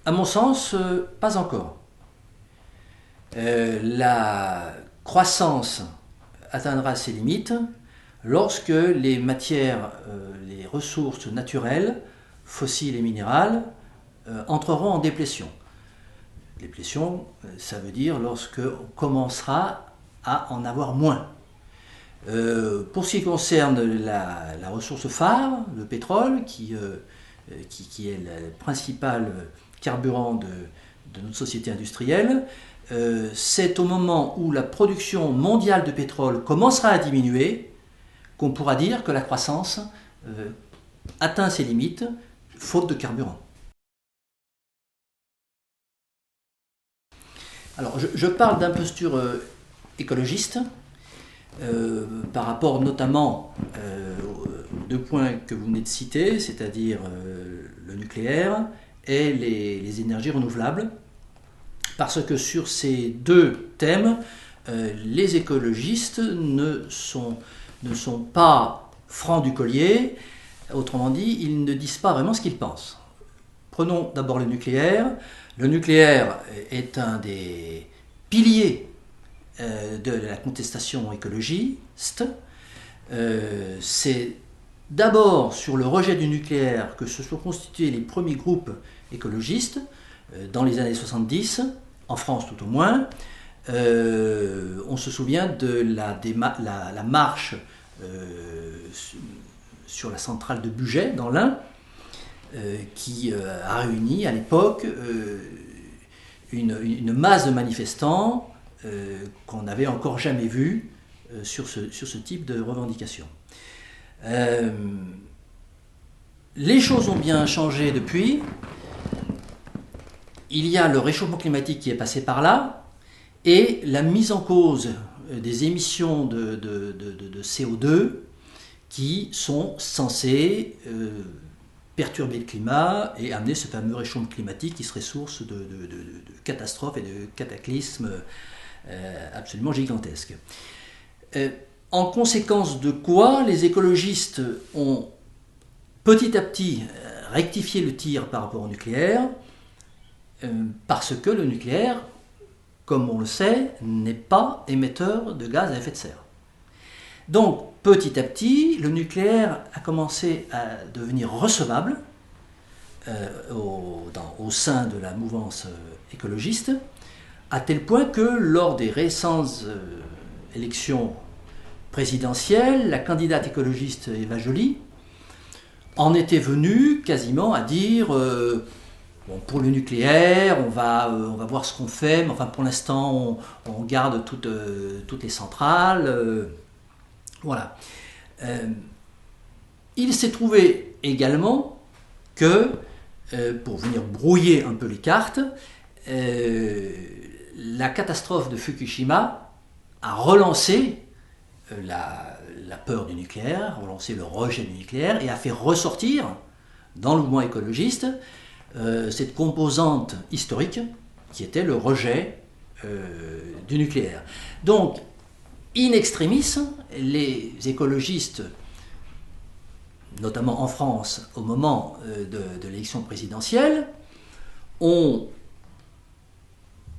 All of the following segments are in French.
À mon sens, pas encore. La croissance atteindra ses limites lorsque les matières, les ressources naturelles, fossiles et minérales, entreront en déplétion. Déplétion, ça veut dire lorsque on commencera à en avoir moins. Pour ce qui concerne la ressource phare, le pétrole, qui est le principal carburant de notre société industrielle, c'est au moment où la production mondiale de pétrole commencera à diminuer qu'on pourra dire que la croissance atteint ses limites, faute de carburant. Alors, je parle d'imposture écologiste, par rapport notamment aux deux points que vous venez de citer, c'est-à-dire le nucléaire et les énergies renouvelables, parce que sur ces deux thèmes, les écologistes ne sont pas francs du collier, autrement dit, ils ne disent pas vraiment ce qu'ils pensent. Prenons d'abord le nucléaire. Le nucléaire est un des piliers de la contestation écologiste. C'est d'abord sur le rejet du nucléaire que se sont constitués les premiers groupes écologistes dans les années 70, en France tout au moins. On se souvient de la marche sur la centrale de Bugey dans l'Ain, qui a réuni à l'époque une masse de manifestants qu'on n'avait encore jamais vu sur ce type de revendication. Les choses ont bien changé depuis. Il y a le réchauffement climatique qui est passé par là et la mise en cause des émissions de CO2 qui sont censées perturber le climat et amener ce fameux réchauffement climatique qui serait source de catastrophes et de cataclysmes absolument gigantesques. En conséquence de quoi, les écologistes ont petit à petit rectifié le tir par rapport au nucléaire, parce que le nucléaire, comme on le sait, n'est pas émetteur de gaz à effet de serre. Donc, petit à petit, le nucléaire a commencé à devenir recevable au sein de la mouvance écologiste, à tel point que lors des récentes élections présidentielles, la candidate écologiste Eva Joly en était venue quasiment à dire bon, pour le nucléaire, on va voir ce qu'on fait, mais enfin pour l'instant on garde toutes les centrales. Voilà. Il s'est trouvé également que, pour venir brouiller un peu les cartes, la catastrophe de Fukushima a relancé la peur du nucléaire, a relancé le rejet du nucléaire et a fait ressortir dans le mouvement écologiste cette composante historique qui était le rejet du nucléaire. Donc, in extremis, les écologistes, notamment en France, au moment de l'élection présidentielle,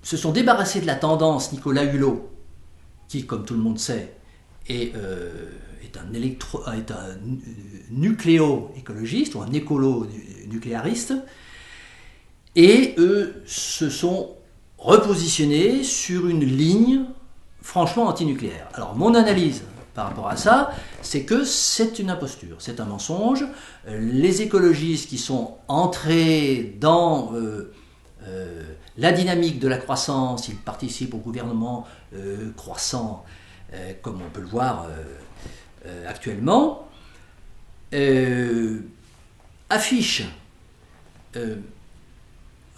se sont débarrassés de la tendance Nicolas Hulot, qui, comme tout le monde sait, est un nucléo-écologiste ou un écolo-nucléariste, et eux se sont repositionnés sur une ligne franchement antinucléaire. Alors mon analyse par rapport à ça, c'est que c'est une imposture, c'est un mensonge. Les écologistes qui sont entrés dans la dynamique de la croissance, ils participent au gouvernement croissant, comme on peut le voir actuellement, affichent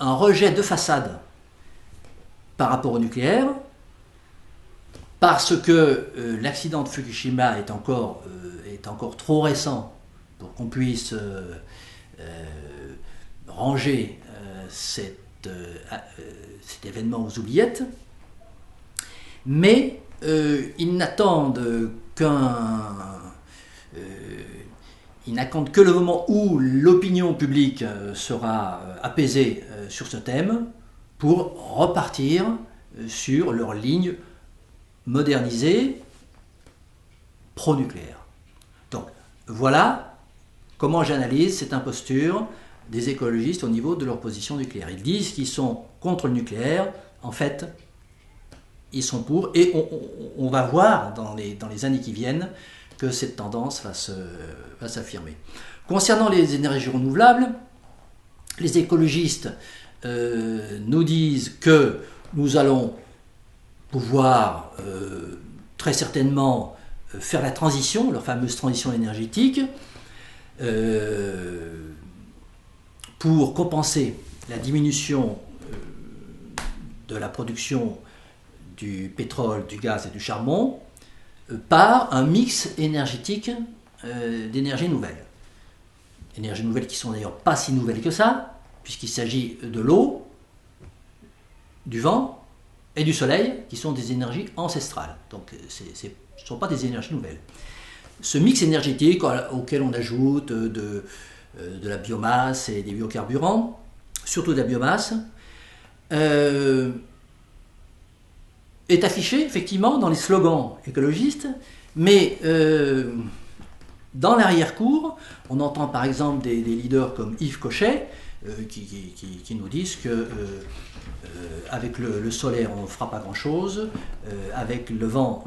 un rejet de façade par rapport au nucléaire, parce que l'accident de Fukushima est encore trop récent pour qu'on puisse ranger cet événement aux oubliettes, mais ils n'attendent il n'attendent que le moment où l'opinion publique sera apaisée sur ce thème pour repartir sur leur ligne modernisée pro-nucléaire. Donc voilà comment j'analyse cette imposture des écologistes au niveau de leur position nucléaire. Ils disent qu'ils sont contre le nucléaire, en fait ils sont pour, et on va voir dans les années qui viennent que cette tendance va s'affirmer. Concernant les énergies renouvelables, les écologistes nous disent que nous allons pouvoir très certainement faire la transition, leur fameuse transition énergétique, pour compenser la diminution de la production du pétrole, du gaz et du charbon par un mix énergétique d'énergies nouvelles. Énergies nouvelles qui sont d'ailleurs pas si nouvelles que ça, puisqu'il s'agit de l'eau, du vent et du soleil, qui sont des énergies ancestrales. Donc ce ne sont pas des énergies nouvelles. Ce mix énergétique auquel on ajoute de la biomasse et des biocarburants, surtout de la biomasse, est affiché effectivement dans les slogans écologistes, mais dans l'arrière-cour, on entend par exemple des leaders comme Yves Cochet qui nous disent que avec le solaire on ne fera pas grand-chose, avec le vent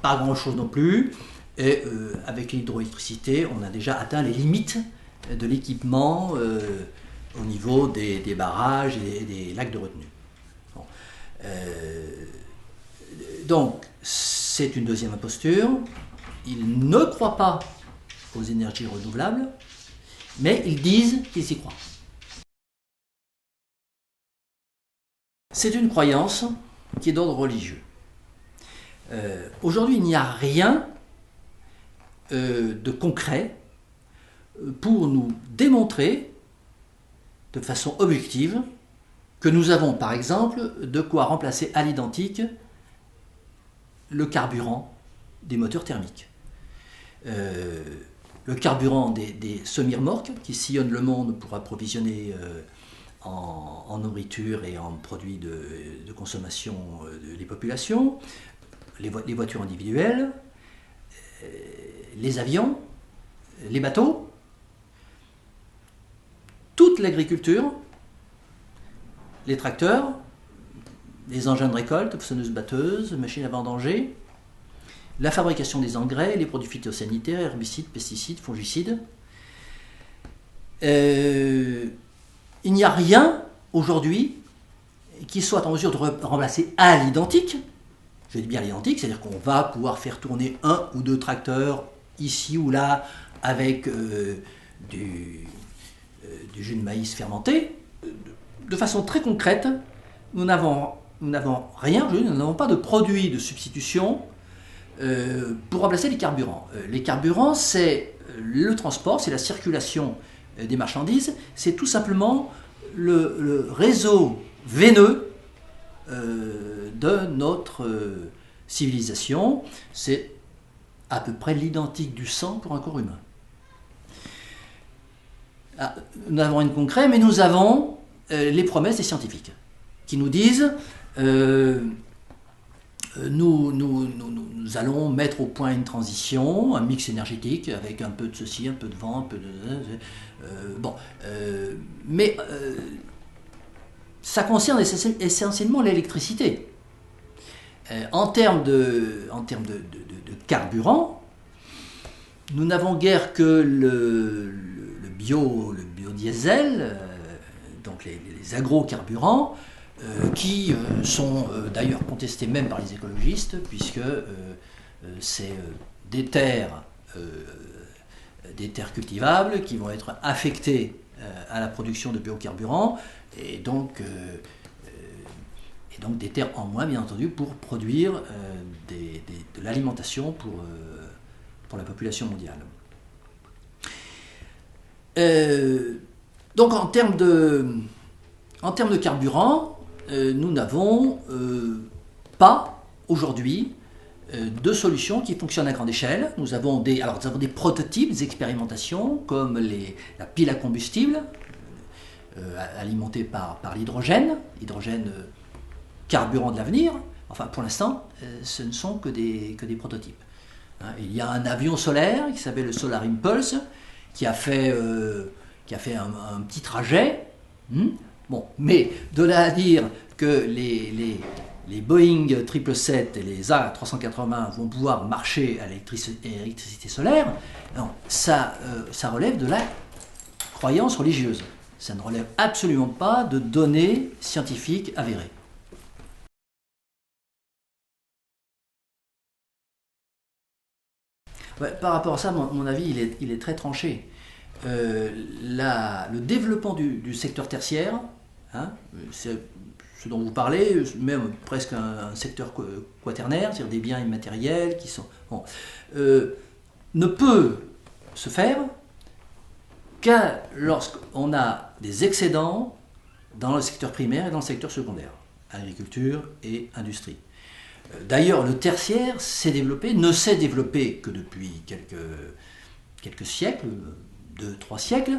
pas grand-chose non plus, et avec l'hydroélectricité on a déjà atteint les limites de l'équipement au niveau des barrages et des lacs de retenue. Bon. Donc c'est une deuxième imposture. Ils ne croient pas aux énergies renouvelables, mais ils disent qu'ils y croient. C'est une croyance qui est d'ordre religieux. Aujourd'hui, il n'y a rien de concret pour nous démontrer de façon objective que nous avons par exemple de quoi remplacer à l'identique le carburant des moteurs thermiques. Le carburant des semi-remorques qui sillonnent le monde pour approvisionner en nourriture et en produits de consommation les populations, les voitures individuelles, les avions, les bateaux, toute l'agriculture, les tracteurs, les engins de récolte, poissonneuses batteuses, machines à vendanger, la fabrication des engrais, les produits phytosanitaires, herbicides, pesticides, fongicides. Il n'y a rien aujourd'hui qui soit en mesure de remplacer à l'identique, je dis bien à l'identique, c'est-à-dire qu'on va pouvoir faire tourner un ou deux tracteurs ici ou là avec du jus de maïs fermenté. De façon très concrète, nous n'avons rien, nous n'avons pas de produit de substitution pour remplacer les carburants. Les carburants, c'est le transport, c'est la circulation des marchandises, c'est tout simplement le réseau veineux de notre civilisation. C'est à peu près l'identique du sang pour un corps humain. Nous n'avons rien de concret, mais nous avons les promesses des scientifiques qui nous disent nous allons mettre au point une transition, un mix énergétique avec un peu de ceci, un peu de vent, un peu de... mais ça concerne essentiellement l'électricité. En termes de carburant, nous n'avons guère que le biodiesel, donc les agrocarburants, qui sont d'ailleurs contestés même par les écologistes, puisque c'est des terres cultivables qui vont être affectées à la production de biocarburants, et donc des terres en moins, bien entendu, pour produire de l'alimentation pour la population mondiale. Donc en termes de carburant, nous n'avons pas aujourd'hui de solutions qui fonctionnent à grande échelle. Nous avons des prototypes, des expérimentations, comme la pile à combustible, alimentée par l'hydrogène, carburant de l'avenir. Enfin, pour l'instant, ce ne sont que des prototypes. Il y a un avion solaire qui s'appelle le Solar Impulse, qui a fait un petit trajet. Bon, mais de là à dire que les Boeing 777 et les A380 vont pouvoir marcher à l'électricité solaire, non, ça relève de la croyance religieuse. Ça ne relève absolument pas de données scientifiques avérées. Ouais, par rapport à ça, mon avis, il est très tranché. Le développement du secteur tertiaire, c'est ce dont vous parlez, même presque un secteur quaternaire, c'est-à-dire des biens immatériels qui sont... Bon, ne peut se faire qu'à lorsqu'on a des excédents dans le secteur primaire et dans le secteur secondaire, agriculture et industrie. D'ailleurs, le tertiaire ne s'est développé que depuis quelques siècles, 2-3 siècles,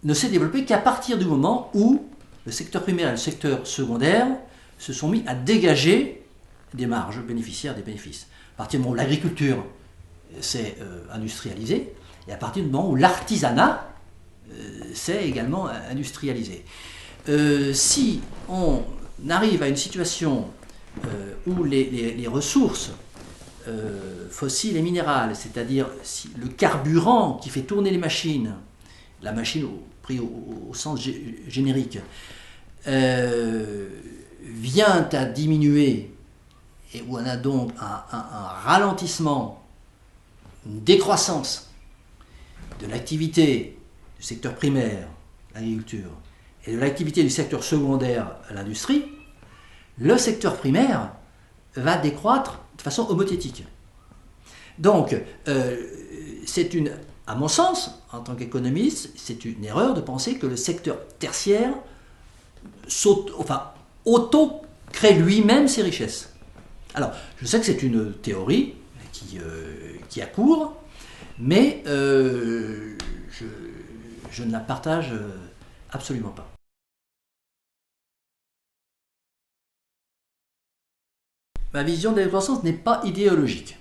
ne s'est développé qu'à partir du moment où le secteur primaire et le secteur secondaire se sont mis à dégager des marges bénéficiaires des bénéfices. À partir du moment où l'agriculture s'est industrialisée, et à partir du moment où l'artisanat s'est également industrialisé. Si on arrive à une situation où les ressources fossiles et minérales, c'est-à-dire le carburant qui fait tourner les machines, la machine pris au sens générique, vient à diminuer, et où on a donc un ralentissement, une décroissance de l'activité du secteur primaire, l'agriculture, et de l'activité du secteur secondaire, l'industrie, le secteur primaire va décroître de façon homothétique. Donc, à mon sens, en tant qu'économiste, c'est une erreur de penser que le secteur tertiaire auto-crée lui-même ses richesses. Alors, je sais que c'est une théorie qui a cours, mais je ne la partage absolument pas. Ma vision de la décroissance n'est pas idéologique.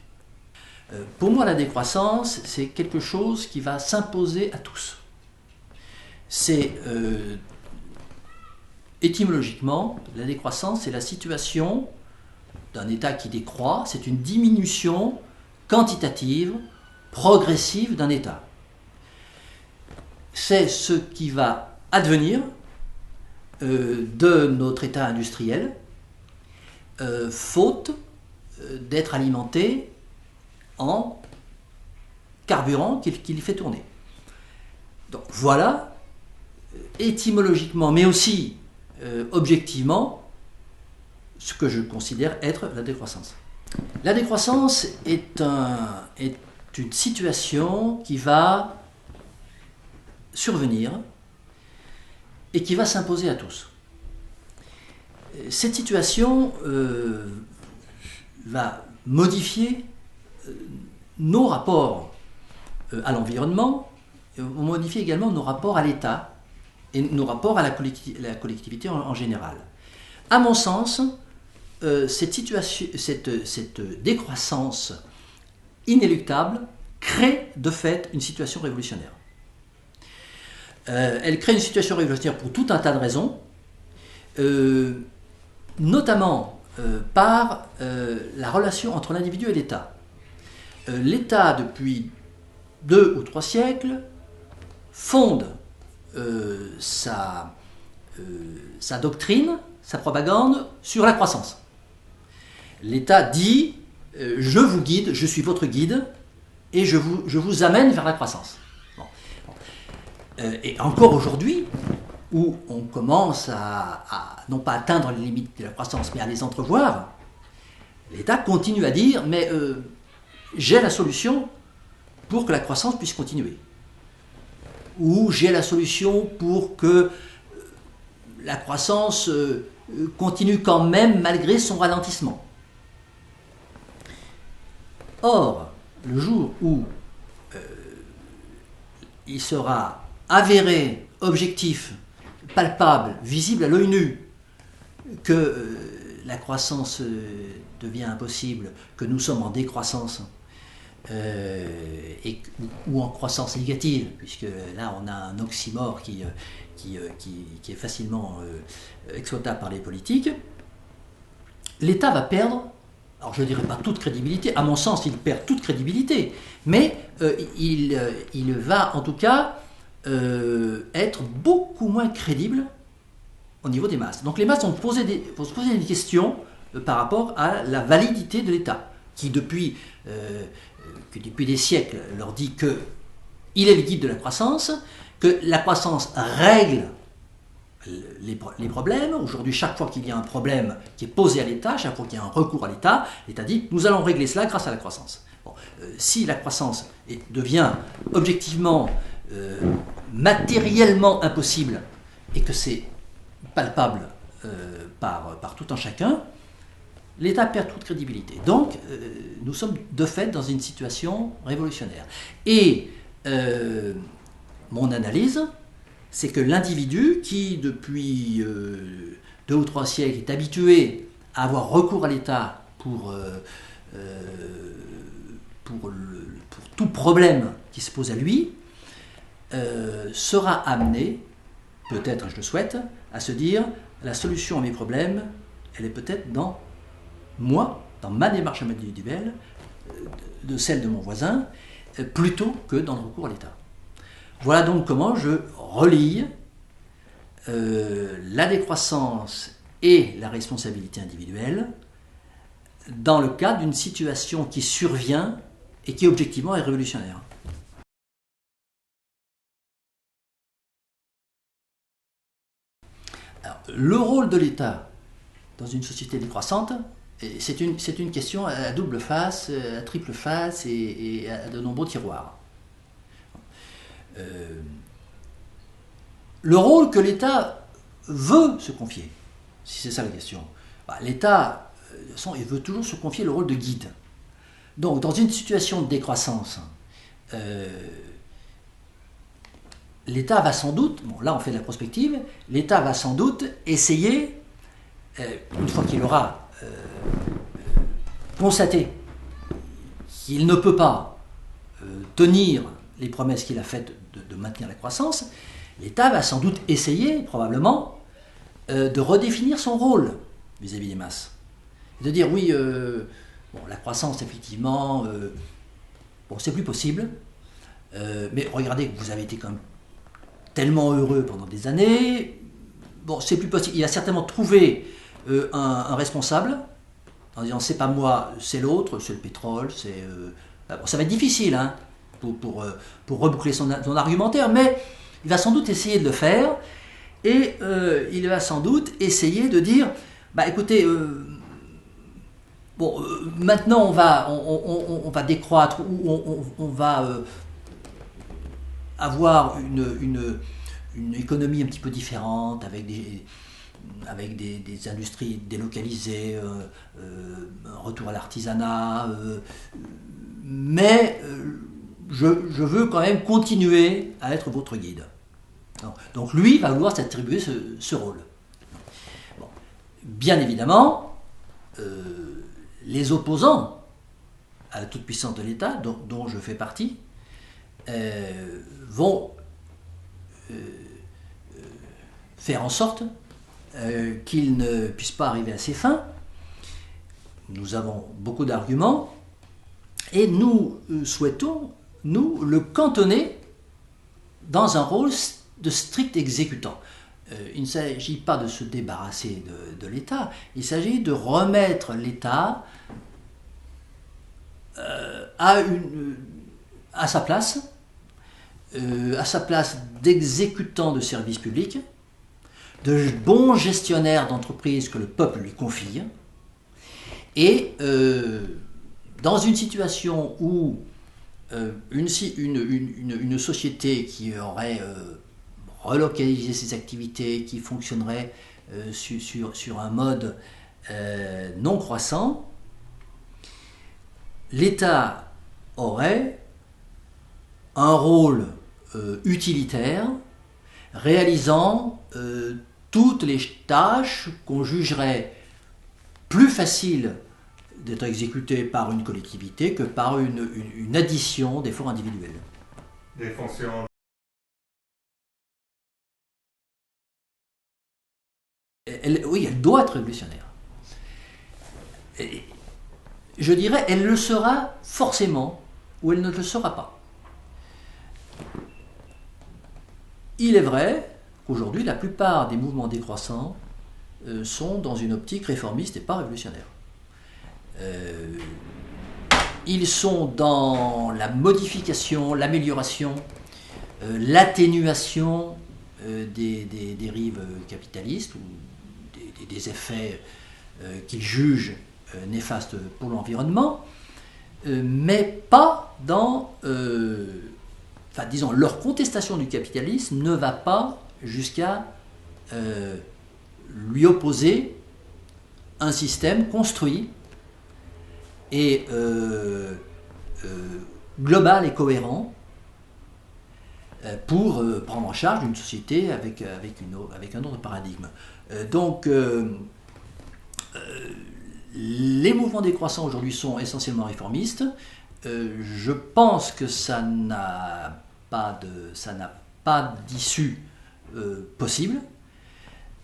Pour moi, la décroissance, c'est quelque chose qui va s'imposer à tous. C'est étymologiquement, la décroissance, c'est la situation d'un État qui décroît, c'est une diminution quantitative, progressive d'un État. C'est ce qui va advenir de notre État industriel, faute d'être alimenté en carburant qui les fait tourner. Donc voilà, étymologiement, mais aussi objectivement, ce que je considère être la décroissance. La décroissance est une situation qui va survenir et qui va s'imposer à tous. Cette situation va modifier nos rapports à l'environnement, modifier également nos rapports à l'État et nos rapports à la collectivité en général. À mon sens, cette décroissance inéluctable crée de fait une situation révolutionnaire. Elle crée une situation révolutionnaire pour tout un tas de raisons, notamment par la relation entre l'individu et l'État. L'État, depuis 2 ou 3 siècles, fonde sa doctrine, sa propagande sur la croissance. L'État dit « je vous guide, je suis votre guide, et je vous amène vers la croissance ». Bon. Et encore aujourd'hui, où on commence à non pas atteindre les limites de la croissance, mais à les entrevoir, l'État continue à dire « mais j'ai la solution pour que la croissance puisse continuer ». Ou j'ai la solution pour que la croissance continue quand même malgré son ralentissement. Or, le jour où il sera avéré, objectif, palpable, visible à l'œil nu, que la croissance devient impossible, que nous sommes en décroissance, ou en croissance négative, puisque là on a un oxymore qui est facilement exploitable par les politiques, l'État va perdre, alors je ne dirais pas toute crédibilité, à mon sens il perd toute crédibilité, mais il va en tout cas être beaucoup moins crédible au niveau des masses. Donc les masses vont se poser des questions par rapport à la validité de l'État, qui depuis des siècles leur dit qu'il est le guide de la croissance, que la croissance règle les problèmes. Aujourd'hui, chaque fois qu'il y a un problème qui est posé à l'État, chaque fois qu'il y a un recours à l'État, l'État dit « nous allons régler cela grâce à la croissance ». Bon, si la croissance devient objectivement, matériellement impossible, et que c'est palpable par tout un chacun, l'État perd toute crédibilité. Donc, nous sommes de fait dans une situation révolutionnaire. Et mon analyse, c'est que l'individu qui, depuis 2 ou 3 siècles, est habitué à avoir recours à l'État pour tout problème qui se pose à lui, sera amené, peut-être, je le souhaite, à se dire la solution à mes problèmes, elle est peut-être dans moi, dans ma démarche individuelle, de celle de mon voisin, plutôt que dans le recours à l'État. Voilà donc comment je relie la décroissance et la responsabilité individuelle dans le cadre d'une situation qui survient et qui objectivement est révolutionnaire. Alors, le rôle de l'État dans une société décroissante, c'est une question à double face, à triple face et à de nombreux tiroirs. Le rôle que l'État veut se confier, si c'est ça la question, l'État, de toute façon, il veut toujours se confier le rôle de guide. Donc, dans une situation de décroissance, l'État va sans doute, bon là on fait de la prospective, l'État va sans doute essayer, une fois qu'il aura constaté qu'il ne peut pas tenir les promesses qu'il a faites de maintenir la croissance, l'État va sans doute essayer, probablement, de redéfinir son rôle vis-à-vis des masses. De dire, oui, la croissance, effectivement, c'est plus possible, mais regardez, vous avez été quand même tellement heureux pendant des années, c'est plus possible. Il a certainement trouvé un responsable, en disant, c'est pas moi, c'est l'autre, c'est le pétrole, ça va être difficile, hein, pour reboucler son argumentaire, mais il va sans doute essayer de le faire, et il va sans doute essayer de dire, écoutez, maintenant on va décroître, ou on va avoir une économie un petit peu différente, avec des industries délocalisées, un retour à l'artisanat, mais je veux quand même continuer à être votre guide. Donc lui va vouloir s'attribuer ce rôle. Bon. Bien évidemment, les opposants à la toute-puissance de l'État, dont je fais partie, vont faire en sorte qu'il ne puisse pas arriver à ses fins. Nous avons beaucoup d'arguments et nous souhaitons, nous, le cantonner dans un rôle de strict exécutant. Il ne s'agit pas de se débarrasser de l'État, il s'agit de remettre l'État à sa place d'exécutant de services publics, de bon gestionnaire d'entreprise que le peuple lui confie, et dans une situation où une société qui aurait relocalisé ses activités, qui fonctionnerait sur un mode non croissant, l'État aurait un rôle utilitaire, réalisant toutes les tâches qu'on jugerait plus faciles d'être exécutées par une collectivité que par une addition d'efforts individuels. Des fonctions. Oui, elle doit être révolutionnaire. Et je dirais, elle le sera forcément, ou elle ne le sera pas. Il est vrai qu'aujourd'hui, la plupart des mouvements décroissants sont dans une optique réformiste et pas révolutionnaire. Ils sont dans la modification, l'amélioration, l'atténuation des dérives capitalistes ou des effets qu'ils jugent néfastes pour l'environnement, mais pas dans... enfin, disons, leur contestation du capitalisme ne va pas jusqu'à lui opposer un système construit et global et cohérent pour prendre en charge une société avec un autre paradigme. Donc, les mouvements décroissants aujourd'hui sont essentiellement réformistes. Je pense que ça n'a pas d'issue possible.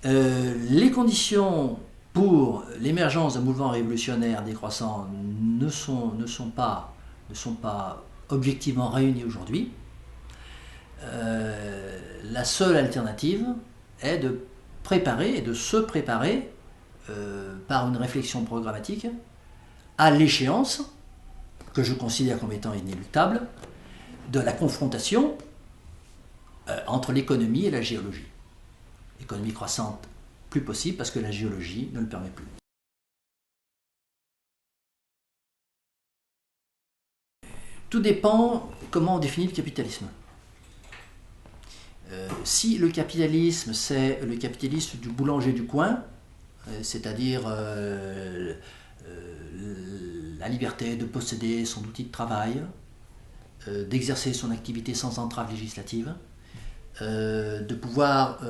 Les conditions pour l'émergence d'un mouvement révolutionnaire décroissant ne sont pas objectivement réunies aujourd'hui. La seule alternative est de se préparer par une réflexion programmatique à l'échéance, que je considère comme étant inéluctable, de la confrontation entre l'économie et la géologie. L'économie croissante, plus possible parce que la géologie ne le permet plus. Tout dépend comment on définit le capitalisme. Si le capitalisme, c'est le capitalisme du boulanger du coin, c'est-à-dire la liberté de posséder son outil de travail, d'exercer son activité sans entrave législative, de pouvoir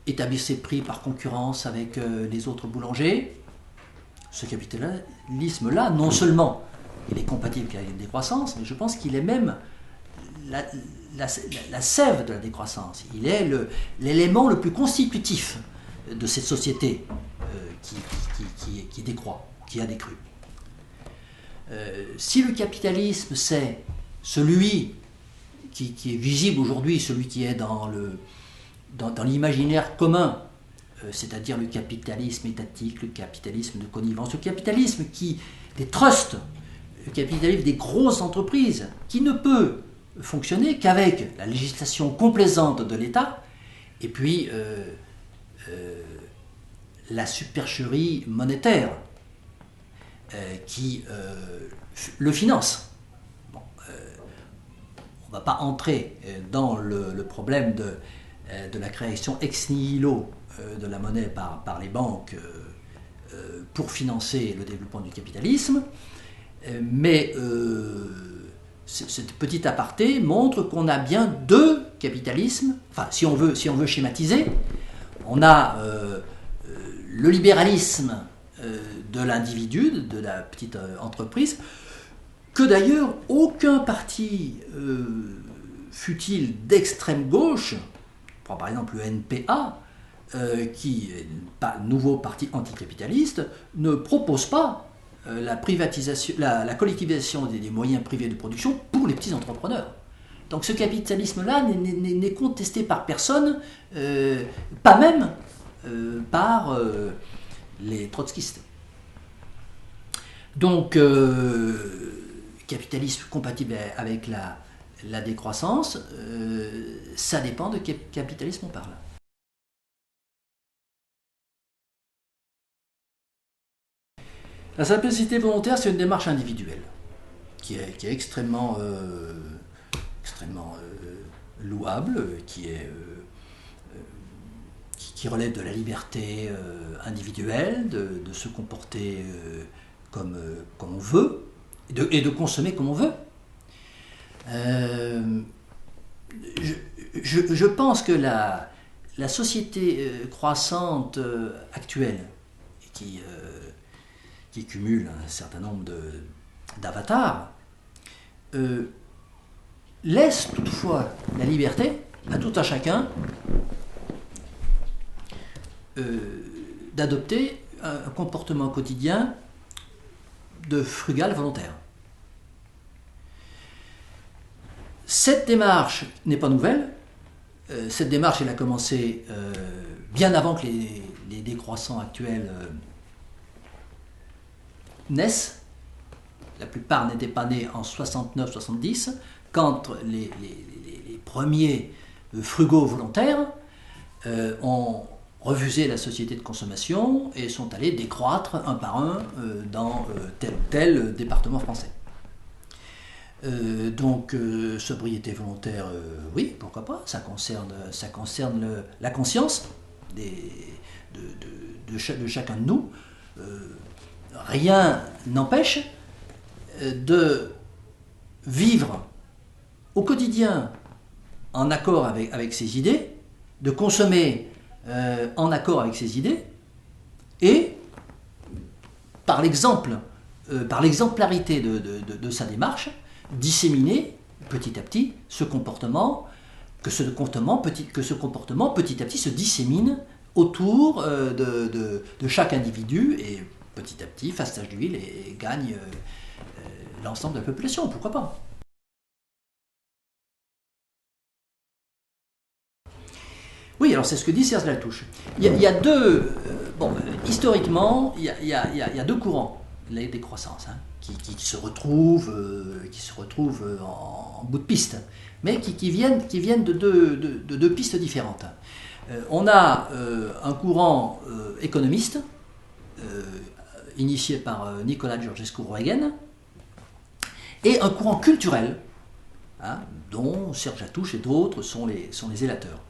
établir ses prix par concurrence avec les autres boulangers, ce capitalisme-là, non seulement il est compatible avec la décroissance, mais je pense qu'il est même la sève de la décroissance. Il est l'élément le plus constitutif de cette société qui décroît, qui a décru. Si le capitalisme, c'est celui qui est visible aujourd'hui, celui qui est dans l'imaginaire commun, c'est-à-dire le capitalisme étatique, le capitalisme de connivence, le capitalisme des trusts, le capitalisme des grosses entreprises, qui ne peut fonctionner qu'avec la législation complaisante de l'État, et puis la supercherie monétaire qui le finance. Bon, on ne va pas entrer dans le problème de la création ex nihilo de la monnaie par les banques pour financer le développement du capitalisme, mais cette petite aparté montre qu'on a bien deux capitalismes. Enfin, si on veut schématiser, on a le libéralisme de l'individu, de la petite entreprise, que d'ailleurs aucun parti, fût-il d'extrême gauche, prend par exemple le NPA, qui est un nouveau parti anticapitaliste, ne propose pas la collectivisation des moyens privés de production pour les petits entrepreneurs. Donc ce capitalisme-là n'est contesté par personne, pas même par les trotskistes. Donc, capitalisme compatible avec la décroissance, ça dépend de quel capitalisme on parle. La simplicité volontaire, c'est une démarche individuelle qui est extrêmement louable, qui relève de la liberté individuelle, de se comporter comme on veut, et de consommer comme on veut. Je pense que la société croissante actuelle, qui cumule un certain nombre d'avatars, laisse toutefois la liberté à tout un chacun d'adopter un comportement quotidien de frugal volontaire. Cette démarche n'est pas nouvelle. Cette démarche, elle a commencé bien avant que les décroissants actuels naissent. La plupart n'étaient pas nés en 69-70, quand les premiers frugaux volontaires ont refusé la société de consommation et sont allés décroître un par un dans tel ou tel département français. Donc sobriété volontaire, oui, pourquoi pas, ça concerne la conscience de chacun de nous. Rien n'empêche de vivre au quotidien en accord avec ses idées, de consommer en accord avec ses idées, et par l'exemple, par l'exemplarité de sa démarche, disséminer petit à petit ce comportement, que ce comportement petit à petit se dissémine autour de chaque individu, et petit à petit fasse tache d'huile et gagne l'ensemble de la population, pourquoi pas. Oui, alors c'est ce que dit Serge Latouche. Il y a deux, historiquement, il y a deux courants, les décroissances, qui se retrouvent en bout de piste, mais qui viennent de deux pistes différentes. On a un courant économiste, initié par Nicolas Georgescu-Roegen, et un courant culturel, dont Serge Latouche et d'autres sont les élateurs.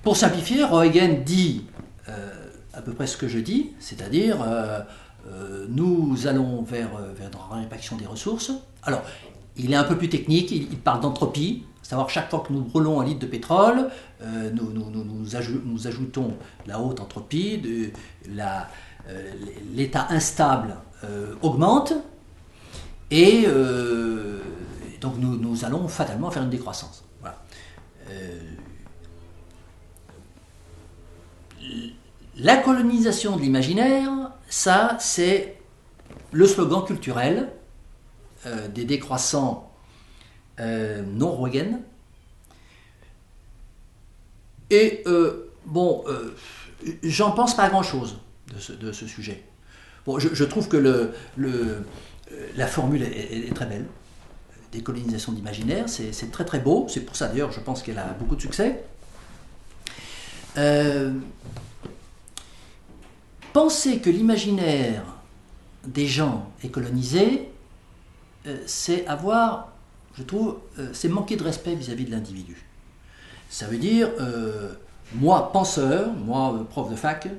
Pour simplifier, Roegen dit à peu près ce que je dis, c'est-à-dire nous allons vers une répartition des ressources. Alors, il est un peu plus technique, il parle d'entropie, savoir chaque fois que nous brûlons un litre de pétrole, nous ajoutons la haute entropie, l'état instable augmente, et donc nous allons fatalement faire une décroissance. Voilà. La colonisation de l'imaginaire, ça c'est le slogan culturel des décroissants non Roegen. Et j'en pense pas grand-chose de ce sujet. Bon, je trouve que la formule est très belle. Décolonisation d'imaginaire, c'est très très beau. C'est pour ça d'ailleurs, je pense qu'elle a beaucoup de succès. Penser que l'imaginaire des gens est colonisé, c'est avoir, je trouve, c'est manquer de respect vis-à-vis de l'individu. Ça veut dire, moi, penseur, moi, prof de fac,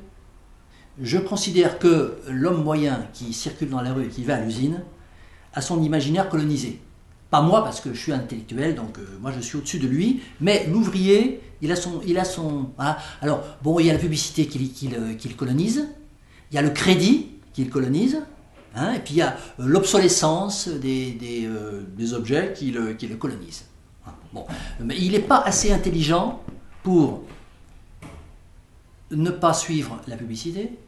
je considère que l'homme moyen qui circule dans la rue et qui va à l'usine a son imaginaire colonisé. Pas moi, parce que je suis intellectuel, donc moi je suis au-dessus de lui, mais l'ouvrier, il a son voilà. Alors, bon, il y a la publicité qui le colonise, il y a le crédit qui le colonise, et puis il y a l'obsolescence des objets qui le colonisent. Bon, mais il n'est pas assez intelligent pour ne pas suivre la publicité,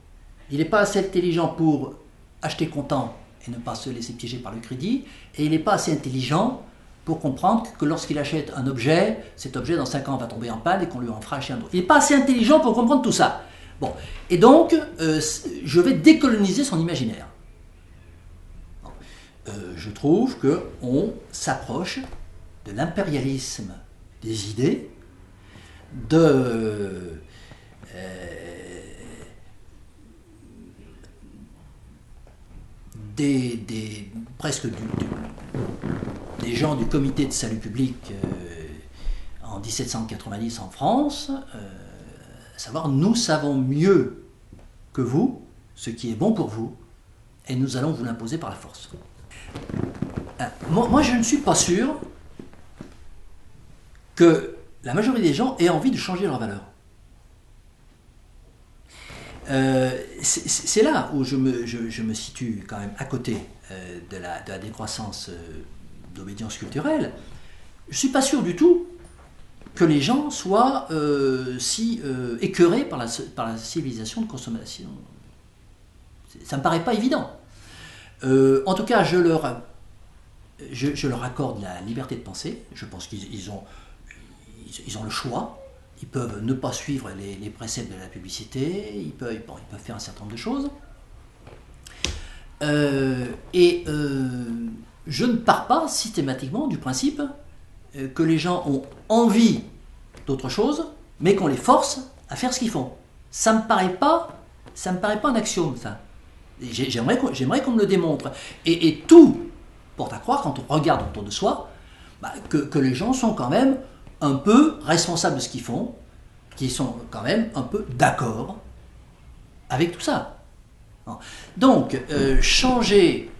il n'est pas assez intelligent pour acheter comptant et ne pas se laisser piéger par le crédit, et il n'est pas assez intelligent pour comprendre que lorsqu'il achète un objet, cet objet dans 5 ans va tomber en panne et qu'on lui en fera acheter un autre. Il n'est pas assez intelligent pour comprendre tout ça. Bon, et donc, je vais décoloniser son imaginaire. Je trouve qu'on s'approche de l'impérialisme des idées, presque des gens du comité de salut public en 1790 en France, à savoir, nous savons mieux que vous ce qui est bon pour vous, et nous allons vous l'imposer par la force. Moi, je ne suis pas sûr que la majorité des gens aient envie de changer leurs valeurs. C'est là où je me situe quand même à côté de la décroissance d'obédience culturelle. Je ne suis pas sûr du tout que les gens soient si écœurés par la civilisation de consommation. Ça ne me paraît pas évident. En tout cas, je leur accorde la liberté de penser. Je pense qu'ils ont le choix. Ils peuvent ne pas suivre les préceptes de la publicité. Ils peuvent faire un certain nombre de choses. Je ne pars pas systématiquement du principe que les gens ont envie d'autre chose, mais qu'on les force à faire ce qu'ils font. Ça me paraît pas un axiome, ça. J'aimerais qu'on me le démontre. Et tout porte à croire, quand on regarde autour de soi, que les gens sont quand même un peu responsables de ce qu'ils font, qui sont quand même un peu d'accord avec tout ça. Donc, changer,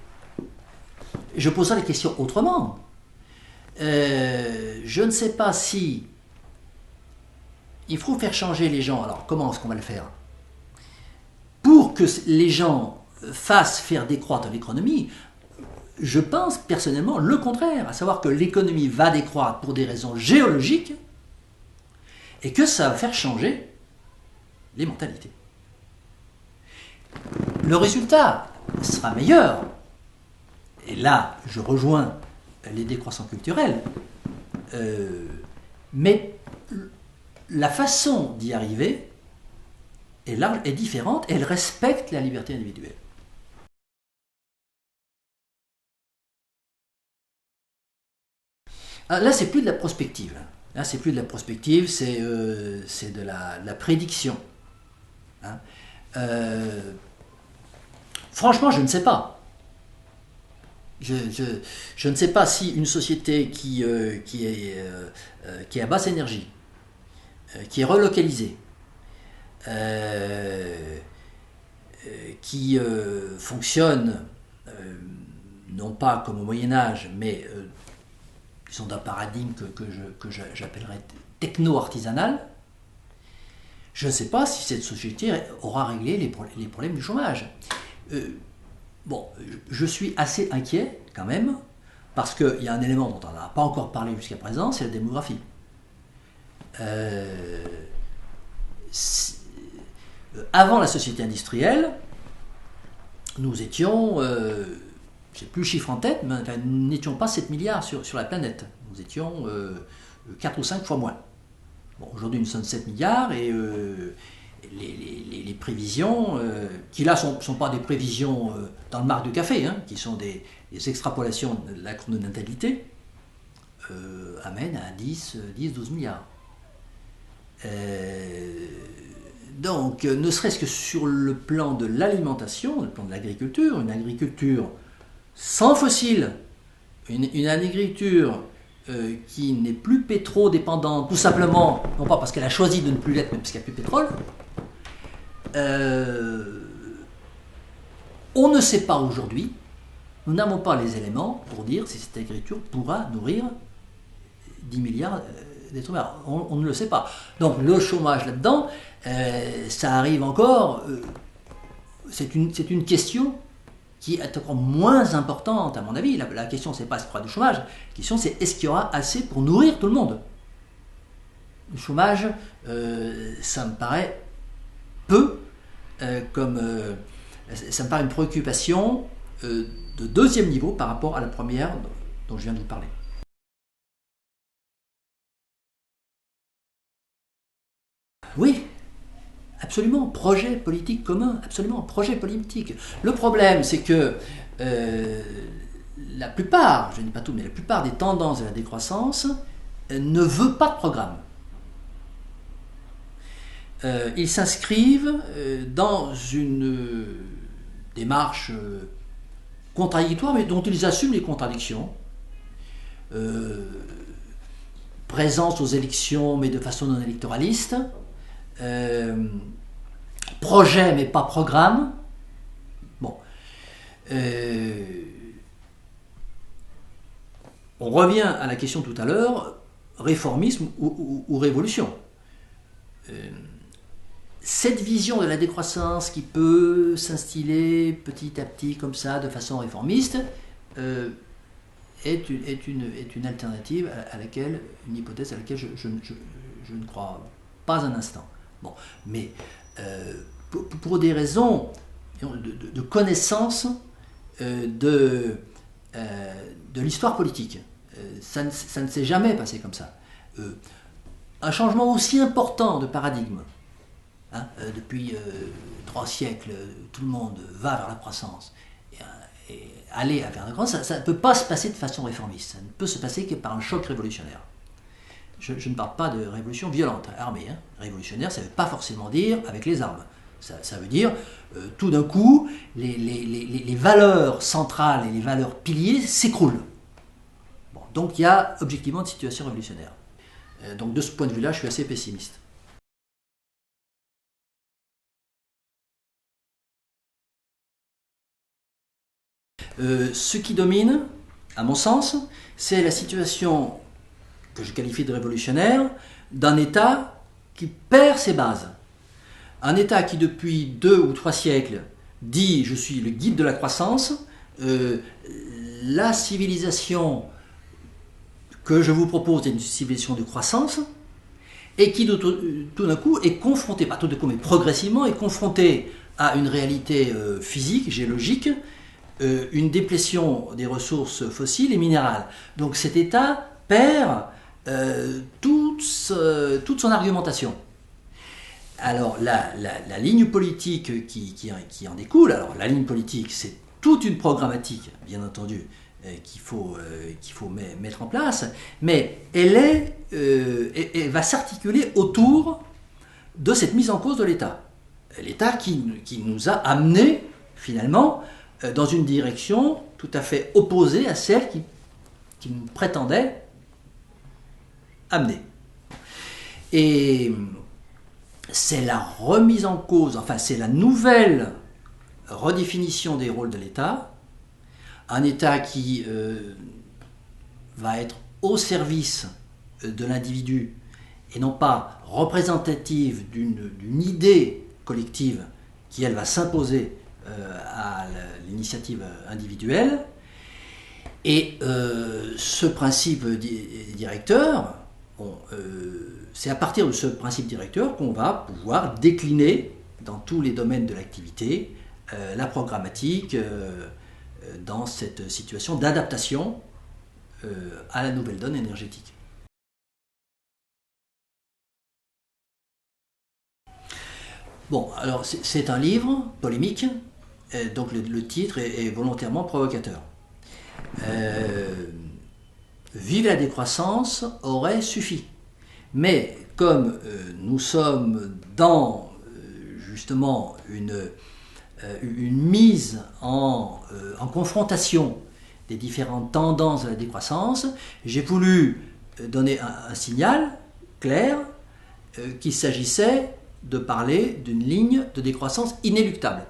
je poserai la question autrement. Je ne sais pas si il faut faire changer les gens. Alors, comment est-ce qu'on va le faire? Pour que les gens fassent faire décroître l'économie, je pense personnellement le contraire, à savoir que l'économie va décroître pour des raisons géologiques et que ça va faire changer les mentalités. Le résultat sera meilleur. Et là, je rejoins les décroissants culturels. Mais la façon d'y arriver est différente. Elle respecte la liberté individuelle. Là, c'est plus de la prospective. Là, c'est plus de la prospective, c'est de la prédiction. Hein. Franchement, je ne sais pas. Je ne sais pas si une société qui est à basse énergie, qui est relocalisée, qui fonctionne non pas comme au Moyen-Âge, mais ils sont d'un paradigme que j'appellerais techno-artisanal. Je ne sais pas si cette société aura réglé les problèmes du chômage. Je suis assez inquiet quand même, parce qu'il y a un élément dont on n'a pas encore parlé jusqu'à présent, c'est la démographie. Avant la société industrielle, nous étions, je n'ai plus le chiffre en tête, mais nous n'étions pas 7 milliards sur la planète. Nous étions 4 ou 5 fois moins. Bon, aujourd'hui, nous sommes 7 milliards et les prévisions, qui là ne sont pas des prévisions dans le marc du café, hein, qui sont des extrapolations de la courbe de natalité, amènent à 10-12 milliards. Donc, ne serait-ce que sur le plan de l'alimentation, le plan de l'agriculture, une agriculture sans fossiles, une agriculture qui n'est plus pétro-dépendante, tout simplement, non pas parce qu'elle a choisi de ne plus l'être, mais parce qu'il n'y a plus de pétrole, on ne sait pas aujourd'hui, nous n'avons pas les éléments pour dire si cette agriculture pourra nourrir 10 milliards d'êtres humains. On ne le sait pas. Donc le chômage là-dedans, ça arrive encore, c'est une question qui est encore moins importante à mon avis. La question c'est pas est-ce qu'il y aura du chômage, la question c'est est-ce qu'il y aura assez pour nourrir tout le monde. Le chômage, ça me paraît peu ça me paraît une préoccupation de deuxième niveau par rapport à la première dont je viens de vous parler. Oui, absolument, projet politique commun, absolument, projet politique. Le problème, c'est que la plupart, je ne dis pas tout, mais la plupart des tendances de la décroissance ne veut pas de programme. Ils s'inscrivent dans une démarche contradictoire, mais dont ils assument les contradictions. Présence aux élections, mais de façon non électoraliste. Projet, mais pas programme. On revient à la question tout à l'heure, réformisme ou révolution. Cette vision de la décroissance qui peut s'instiller petit à petit comme ça, de façon réformiste, est une alternative à laquelle, une hypothèse à laquelle je ne crois pas un instant. Bon, mais pour des raisons de connaissance de l'histoire politique, ça ne s'est jamais passé comme ça. Un changement aussi important de paradigme, hein, depuis 3 siècles, tout le monde va vers la croissance, et aller vers la croissance, ça ne peut pas se passer de façon réformiste, ça ne peut se passer que par un choc révolutionnaire. Je ne parle pas de révolution violente, armée. Hein. Révolutionnaire, ça ne veut pas forcément dire avec les armes. Ça veut dire, tout d'un coup, les valeurs centrales et les valeurs piliers s'écroulent. Bon, donc il y a objectivement une situation révolutionnaire. Donc de ce point de vue-là, je suis assez pessimiste. Ce qui domine, à mon sens, c'est la situation que je qualifie de révolutionnaire, d'un État qui perd ses bases. Un État qui, depuis 2 ou 3 siècles, dit « je suis le guide de la croissance », la civilisation que je vous propose est une civilisation de croissance, et qui tout d'un coup est confrontée, pas tout d'un coup, mais progressivement, est confrontée à une réalité physique, géologique, une déplétion des ressources fossiles et minérales. Donc cet État perd toute son argumentation. Alors la ligne politique qui en découle, alors la ligne politique c'est toute une programmatique, bien entendu, qu'il faut mettre en place, mais elle va s'articuler autour de cette mise en cause de l'État. L'État qui nous a amenés finalement dans une direction tout à fait opposée à celle qui nous prétendait amener. Et c'est la remise en cause, enfin c'est la nouvelle redéfinition des rôles de l'État, un État qui va être au service de l'individu et non pas représentative d'une idée collective qui elle va s'imposer à l'initiative individuelle. Et ce principe directeur, c'est à partir de ce principe directeur qu'on va pouvoir décliner dans tous les domaines de l'activité la programmatique dans cette situation d'adaptation à la nouvelle donne énergétique. Bon, alors c'est un livre polémique, donc le titre est volontairement provocateur. Vive la décroissance aurait suffi. Mais comme nous sommes dans justement une mise en confrontation des différentes tendances de la décroissance, j'ai voulu donner un signal clair qu'il s'agissait de parler d'une ligne de décroissance inéluctable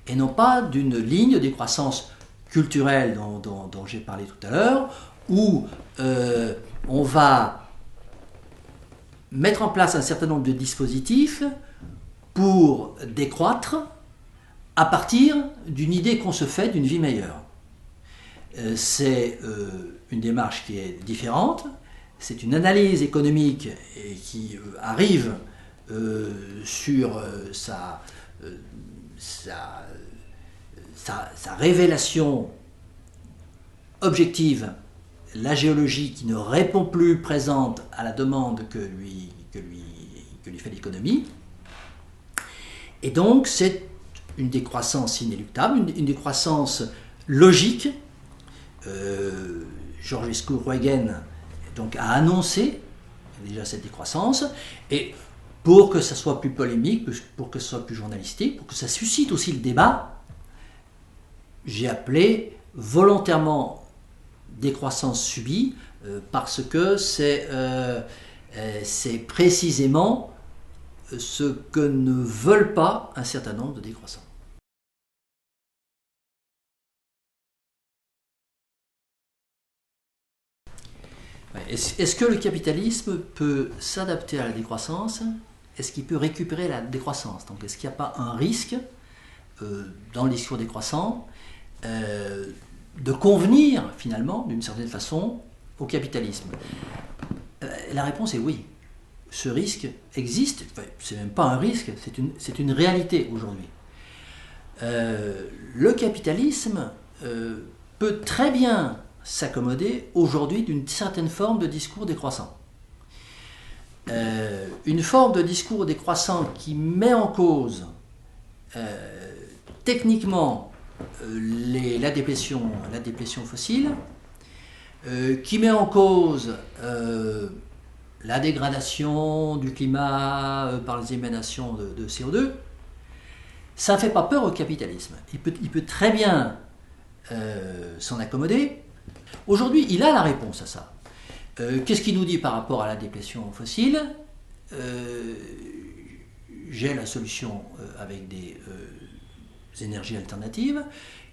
et non pas d'une ligne de décroissance culturelle dont j'ai parlé tout à l'heure, où on va mettre en place un certain nombre de dispositifs pour décroître à partir d'une idée qu'on se fait d'une vie meilleure. C'est une démarche qui est différente, c'est une analyse économique qui arrive sur sa révélation objective, la géologie qui ne répond plus présente à la demande que lui fait l'économie. Et donc c'est une décroissance inéluctable, une décroissance logique. Georgescu Roegen donc a annoncé déjà cette décroissance, et pour que ça soit plus polémique, pour que ça soit plus journalistique, pour que ça suscite aussi le débat, j'ai appelé volontairement décroissance subie, parce que c'est précisément ce que ne veulent pas un certain nombre de décroissants. Ouais. Est-ce que le capitalisme peut s'adapter à la décroissance? Est-ce qu'il peut récupérer la décroissance? Donc est-ce qu'il n'y a pas un risque dans le discours décroissant de convenir finalement d'une certaine façon au capitalisme? La réponse est oui. Ce risque existe, enfin, c'est même pas un risque, c'est une réalité aujourd'hui. Le capitalisme peut très bien s'accommoder aujourd'hui d'une certaine forme de discours décroissant. Une forme de discours décroissant qui met en cause techniquement la déplétion fossile, qui met en cause la dégradation du climat par les émanations de CO2, ça ne fait pas peur au capitalisme. Il peut très bien s'en accommoder. Aujourd'hui, il a la réponse à ça. Qu'est-ce qu'il nous dit par rapport à la déplétion fossile? J'ai la solution avec des énergies alternatives.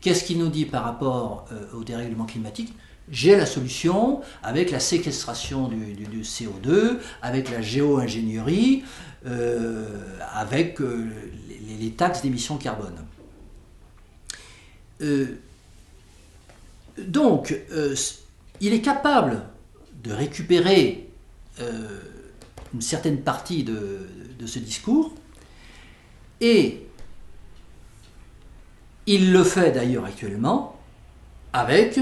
Qu'est-ce qu'il nous dit par rapport au dérèglement climatique? J'ai la solution avec la séquestration du CO2, avec la géo-ingénierie, avec les taxes d'émission carbone. Donc, il est capable de récupérer une certaine partie de ce discours, et il le fait d'ailleurs actuellement avec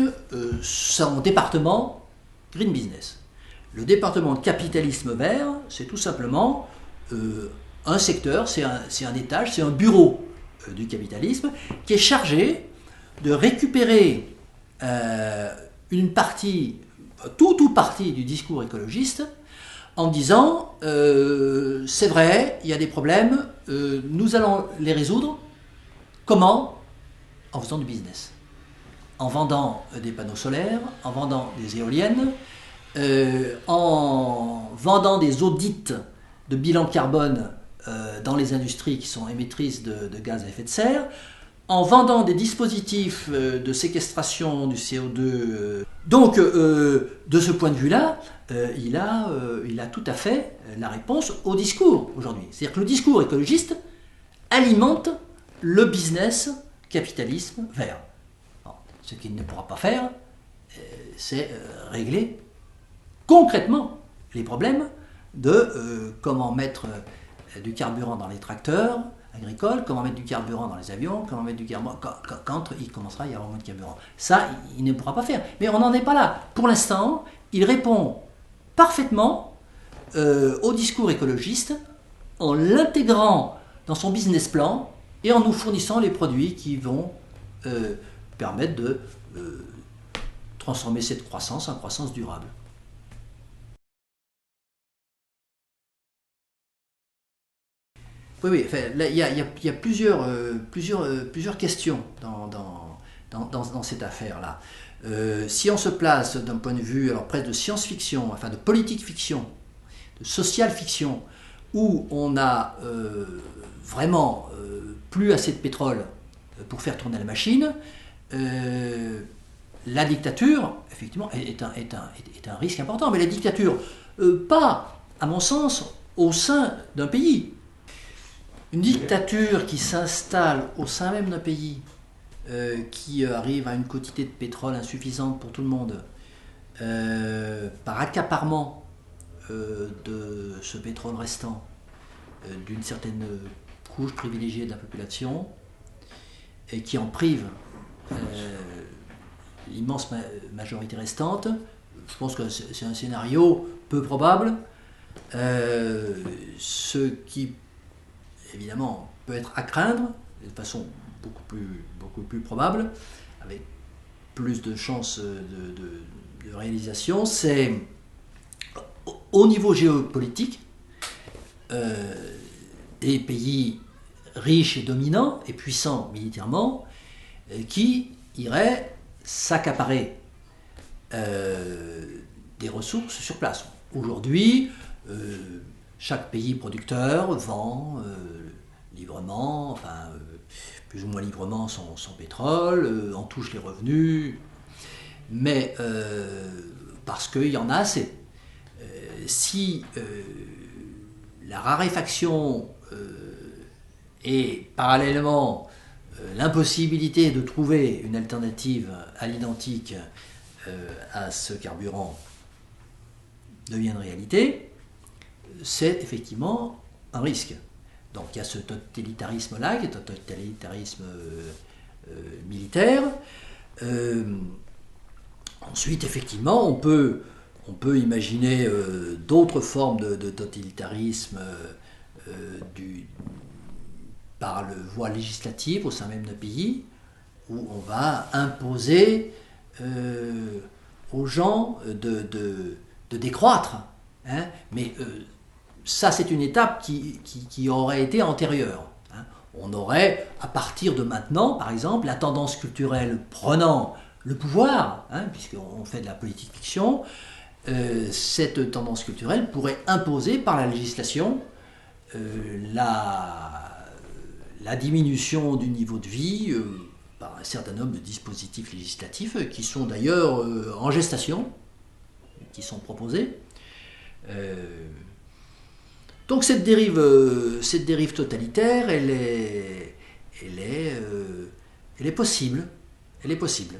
son département Green Business. Le département de capitalisme vert, c'est tout simplement un secteur, c'est un étage, c'est un bureau du capitalisme qui est chargé de récupérer une partie, toute partie du discours écologiste en disant c'est vrai, il y a des problèmes, nous allons les résoudre. Comment? En faisant du business. En vendant des panneaux solaires, en vendant des éoliennes, en vendant des audits de bilan carbone dans les industries qui sont émettrices de gaz à effet de serre, en vendant des dispositifs de séquestration du CO2. Donc, de ce point de vue-là, il a tout à fait la réponse au discours aujourd'hui. C'est-à-dire que le discours écologiste alimente le business capitalisme vert. Bon, ce qu'il ne pourra pas faire, c'est régler concrètement les problèmes de comment mettre du carburant dans les tracteurs agricoles, comment mettre du carburant dans les avions, comment mettre du carburant quand il commencera à y avoir moins de carburant. Ça, il ne pourra pas faire. Mais on n'en est pas là. Pour l'instant, il répond parfaitement au discours écologiste en l'intégrant dans son business plan et en nous fournissant les produits qui vont permettre de transformer cette croissance en croissance durable. Oui, enfin, là, il y a plusieurs questions dans cette affaire-là. Si on se place d'un point de vue alors presque de science-fiction, enfin de politique fiction, de social fiction, où on a vraiment plus assez de pétrole pour faire tourner la machine, la dictature, effectivement, est un risque important. Mais la dictature, pas, à mon sens, au sein d'un pays. Une dictature qui s'installe au sein même d'un pays, qui arrive à une quantité de pétrole insuffisante pour tout le monde, par accaparement de ce pétrole restant, d'une certaine couche privilégiée de la population, et qui en prive l'immense majorité restante, je pense que c'est un scénario peu probable, ce qui évidemment peut être à craindre de façon beaucoup plus probable, avec plus de chances de réalisation, c'est au niveau géopolitique, des pays riches et dominants et puissants militairement qui iraient s'accaparer des ressources sur place. Aujourd'hui, chaque pays producteur vend librement, enfin plus ou moins librement son pétrole, en touche les revenus, mais parce qu'il y en a assez. Si la raréfaction et parallèlement l'impossibilité de trouver une alternative à l'identique à ce carburant devient une réalité, c'est effectivement un risque. Donc il y a ce totalitarisme-là, qui est un totalitarisme militaire. Ensuite, effectivement, on peut imaginer d'autres formes de totalitarisme par le voie législative au sein même d'un pays, où on va imposer aux gens de décroître. Hein, mais ça, c'est une étape qui aurait été antérieure. Hein. On aurait, à partir de maintenant, par exemple, la tendance culturelle prenant le pouvoir, hein, puisqu'on fait de la politique fiction, cette tendance culturelle pourrait imposer par la législation la diminution du niveau de vie par un certain nombre de dispositifs législatifs qui sont d'ailleurs en gestation, qui sont proposés. Donc cette dérive totalitaire, elle est possible. Elle est possible.